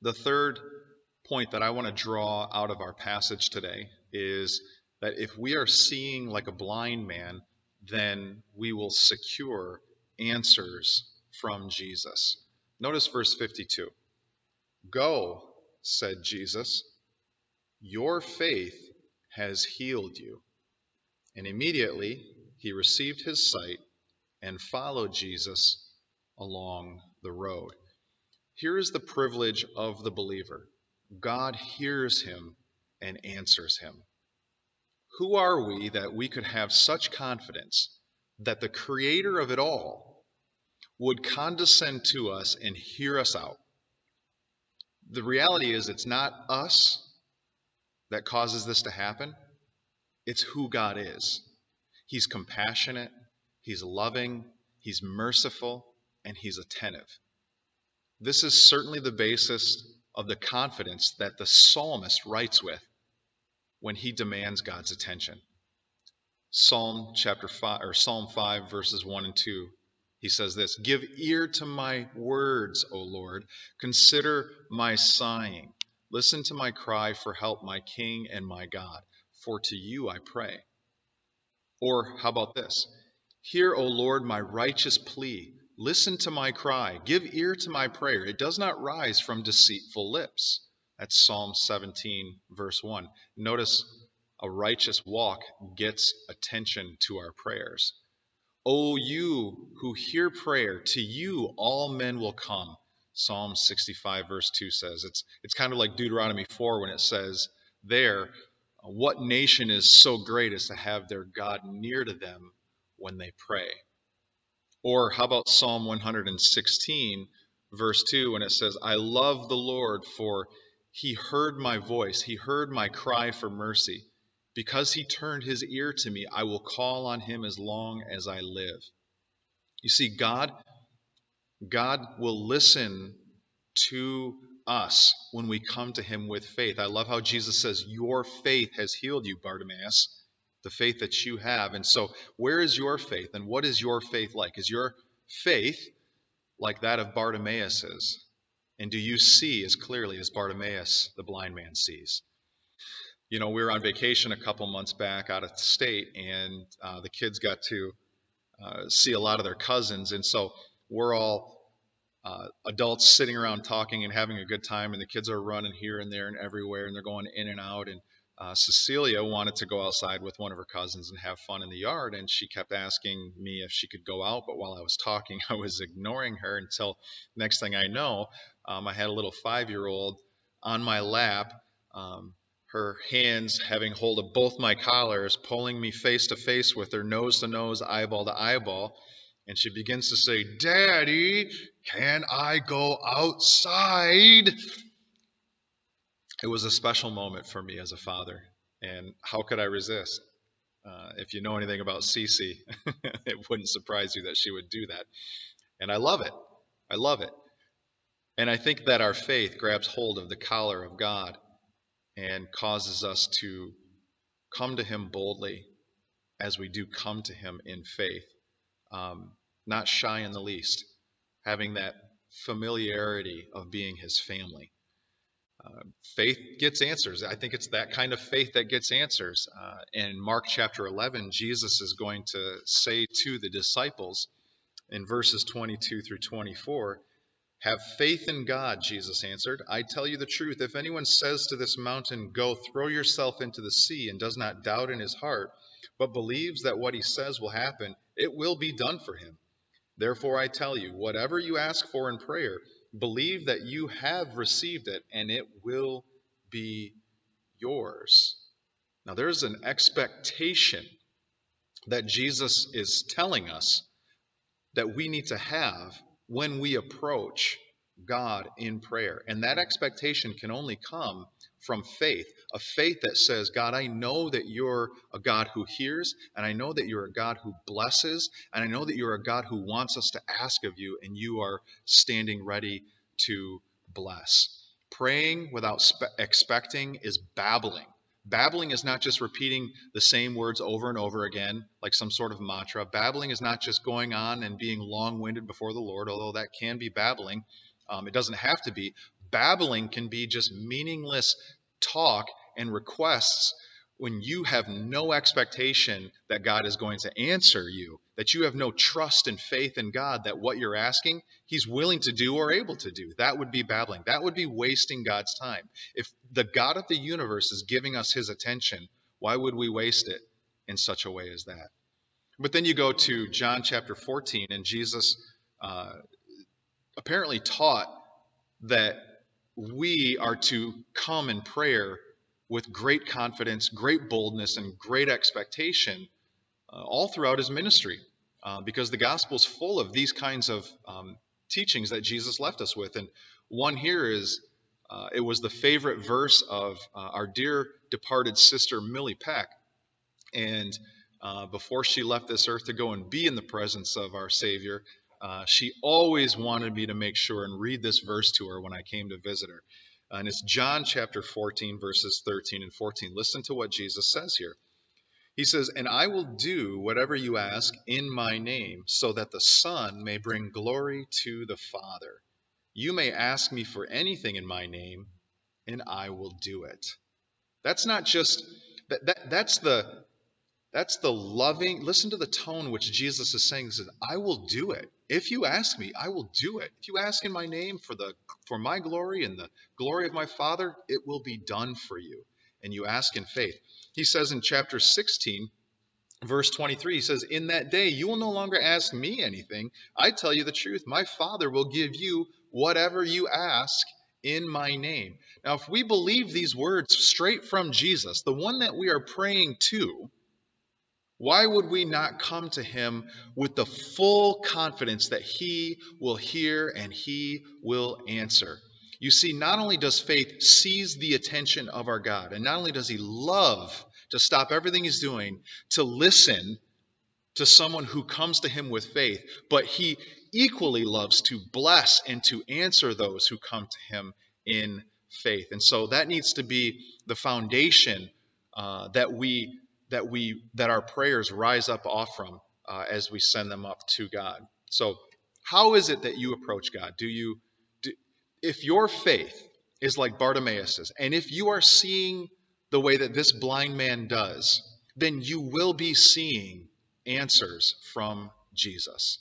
The third point that I want to draw out of our passage today is that if we are seeing like a blind man, then we will secure answers from Jesus. Notice verse 52. Go, said Jesus, your faith has healed you. And immediately he received his sight and followed Jesus along the road. Here is the privilege of the believer. God hears him and answers him. Who are we that we could have such confidence that the creator of it all would condescend to us and hear us out? The reality is it's not us that causes this to happen. It's who God is. He's compassionate, he's loving, he's merciful, and he's attentive. This is certainly the basis of the confidence that the psalmist writes with when he demands God's attention. Psalm 5 verses 1 and 2. He says this, "Give ear to my words, O Lord. Consider my sighing. Listen to my cry for help, my King and my God. For to you I pray." Or how about this? "Hear, O Lord, my righteous plea. Listen to my cry. Give ear to my prayer. It does not rise from deceitful lips." That's Psalm 17, verse 1. Notice a righteous walk gets attention to our prayers. "O you who hear prayer, to you all men will come." Psalm 65, verse 2 says. It's kind of like Deuteronomy 4 when it says there, "What nation is so great as to have their God near to them when they pray?" Or how about Psalm 116, verse 2, when it says, "I love the Lord, for he heard my voice. He heard my cry for mercy. Because he turned his ear to me, I will call on him as long as I live." You see, God will listen to us when we come to him with faith. I love how Jesus says, "Your faith has healed you, Bartimaeus," the faith that you have. And so, where is your faith? And what is your faith like? Is your faith like that of Bartimaeus's? And do you see as clearly as Bartimaeus, the blind man, sees? You know, we were on vacation a couple months back out of state, and the kids got to see a lot of their cousins. And so we're all adults sitting around talking and having a good time, and the kids are running here and there and everywhere, and they're going in and out. And Cecilia wanted to go outside with one of her cousins and have fun in the yard, and she kept asking me if she could go out, but while I was talking, I was ignoring her until next thing I know, I had a little 5-year-old on my lap, her hands having hold of both my collars, pulling me face to face with her, nose to nose, eyeball to eyeball. And she begins to say, "Daddy, can I go outside?" It was a special moment for me as a father. And how could I resist? If you know anything about Cece, it wouldn't surprise you that she would do that. And I love it. I love it. And I think that our faith grabs hold of the collar of God and causes us to come to him boldly as we do come to him in faith. Not shy in the least, having that familiarity of being his family. Faith gets answers. I think it's that kind of faith that gets answers. In Mark chapter 11, Jesus is going to say to the disciples in verses 22 through 24, "Have faith in God," Jesus answered. "I tell you the truth. If anyone says to this mountain, 'Go, throw yourself into the sea,' and does not doubt in his heart, but believes that what he says will happen, it will be done for him. Therefore, I tell you, whatever you ask for in prayer, believe that you have received it, and it will be yours." Now, there's an expectation that Jesus is telling us that we need to have when we approach God in prayer. And that expectation can only come from faith, a faith that says, "God, I know that you're a God who hears, and I know that you're a God who blesses, and I know that you're a God who wants us to ask of you, and you are standing ready to bless." Praying without expecting is babbling. Babbling is not just repeating the same words over and over again, like some sort of mantra. Babbling is not just going on and being long-winded before the Lord, although that can be babbling. It doesn't have to be. Babbling can be just meaningless talk and requests when you have no expectation that God is going to answer you, that you have no trust and faith in God that what you're asking, He's willing to do or able to do. That would be babbling. That would be wasting God's time. If the God of the universe is giving us His attention, why would we waste it in such a way as that? But then you go to John chapter 14, and Jesus apparently taught that we are to come in prayer with great confidence, great boldness, and great expectation all throughout his ministry, because the gospel is full of these kinds of teachings that Jesus left us with. And one here is, it was the favorite verse of our dear departed sister Millie Peck. And before she left this earth to go and be in the presence of our Savior, she always wanted me to make sure and read this verse to her when I came to visit her. And it's John chapter 14, verses 13 and 14. Listen to what Jesus says here. He says, "And I will do whatever you ask in my name, so that the Son may bring glory to the Father. You may ask me for anything in my name, and I will do it." That's not just, that's the loving, listen to the tone which Jesus is saying. He says, I will do it. If you ask me, I will do it. If you ask in my name for my glory and the glory of my Father, it will be done for you. And you ask in faith. He says in chapter 16, verse 23, he says, "In that day you will no longer ask me anything. I tell you the truth. My Father will give you whatever you ask in my name." Now, if we believe these words straight from Jesus, the one that we are praying to, why would we not come to him with the full confidence that he will hear and he will answer? You see, not only does faith seize the attention of our God, and not only does he love to stop everything he's doing to listen to someone who comes to him with faith, but he equally loves to bless and to answer those who come to him in faith. And so that needs to be the foundation that our prayers rise up off from as we send them up to God. So how is it that you approach God? If your faith is like Bartimaeus's, and if you are seeing the way that this blind man does, then you will be seeing answers from Jesus.